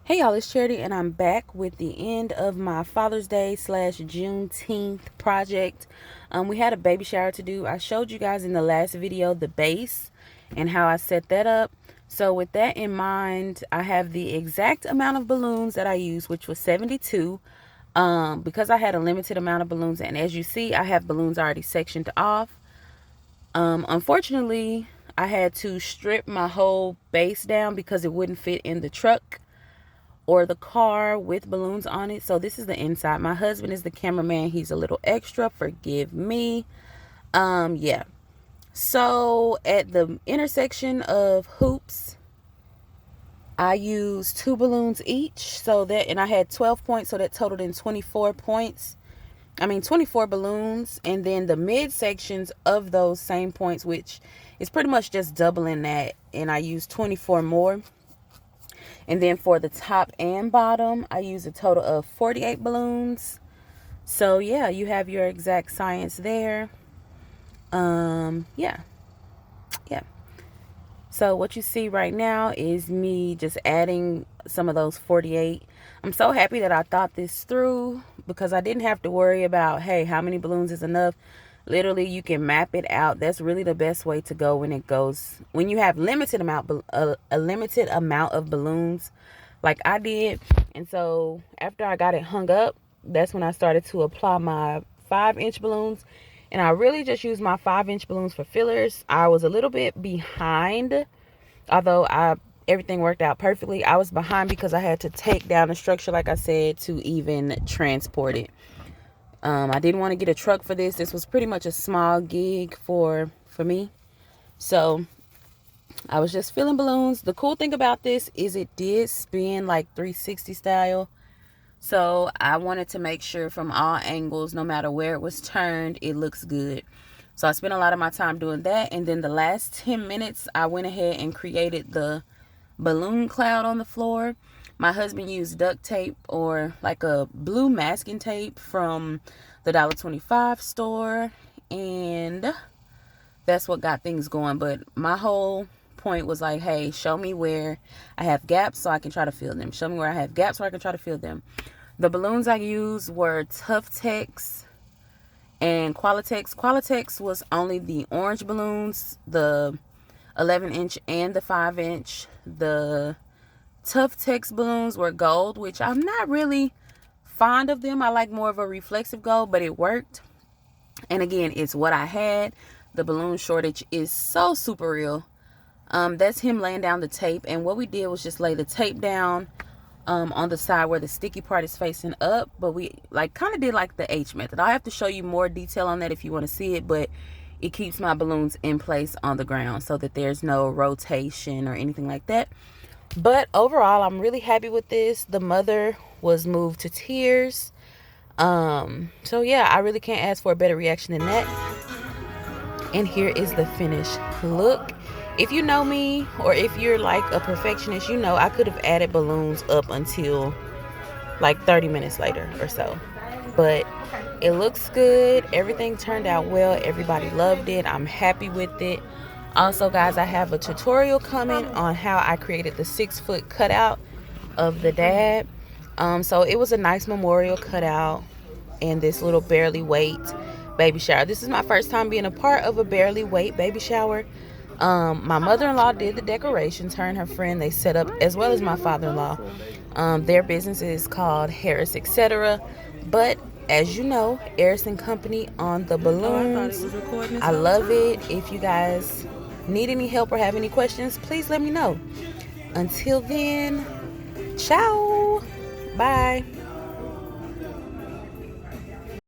Hey y'all, it's Charity and I'm back with the end of my Father's Day / Juneteenth project. We had a baby shower to do. I showed you guys in the last video the base and how I set that up. So with that in mind, I have the exact amount of balloons that I used, which was 72. Because I had a limited amount of balloons, and as you see, I have balloons already sectioned off. Unfortunately, I had to strip my whole base down because it wouldn't fit in the truck or the car with balloons on it. So this is the inside. My husband is the cameraman. He's a little extra, forgive me. Yeah, so at the intersection of hoops, I used 2 balloons each, so that, and I had 12 points, so that totaled in 24 points. 24 balloons. And then the mid sections of those same points, which is pretty much just doubling that, and I used 24 more. And then for the top and bottom, I used a total of 48 balloons. So yeah, you have your exact science there. Yeah. So what you see right now is me just adding some of those 48. I'm so happy that I thought this through, because I didn't have to worry about, hey, how many balloons is enough. Literally, you can map it out. That's really the best way to go when you have limited amount a limited amount of balloons, like I did. And so after I got it hung up, that's when I started to apply my 5-inch balloons. And I really just used my 5-inch balloons for fillers. I was a little bit behind, although everything worked out perfectly. I was behind because I had to take down the structure, like I said, to even transport it. I didn't want to get a truck for this. This was pretty much a small gig for me. So I was just filling balloons. The cool thing about this is it did spin like 360 style. So I wanted to make sure from all angles, no matter where it was turned, it looks good. So I spent a lot of my time doing that. And then the last 10 minutes, I went ahead and created the balloon cloud on the floor. My husband used duct tape, or like a blue masking tape from the $1.25 store, and that's what got things going. But my whole point was like, hey, show me where I have gaps so I can try to fill them. Show me where I have gaps so I can try to fill them. The balloons I used were Tough Tex and Qualitex. Qualitex was only the orange balloons, the 11-inch and the 5-inch. The Tough Tex balloons were gold, which I'm not really fond of them. I like more of a reflexive gold, but it worked. And again, it's what I had. The balloon shortage is so super real. That's him laying down the tape, and what we did was just lay the tape down on the side where the sticky part is facing up, but we kind of did like the H method. I'll have to show you more detail on that if you want to see it, but it keeps my balloons in place on the ground so that there's no rotation or anything like that. But overall, I'm really happy with this. The mother was moved to tears. So yeah, I really can't ask for a better reaction than that. And here is the finished look. If you know me, or if you're like a perfectionist, you know I could have added balloons up until like 30 minutes later or so. But it looks good. Everything turned out well. Everybody loved it. I'm happy with it. Also, guys, I have a tutorial coming on how I created the 6-foot cutout of the dad. So it was a nice memorial cutout and this little barely wait baby shower. This is my first time being a part of a barely wait baby shower. My mother-in-law did the decorations. Her and her friend, they set up, as well as my father-in-law. Their business is called Harris Etc. But as you know, Harris and Company on the balloons. I love it. If you guys need any help or have any questions, please let me know. Until then, ciao. Bye.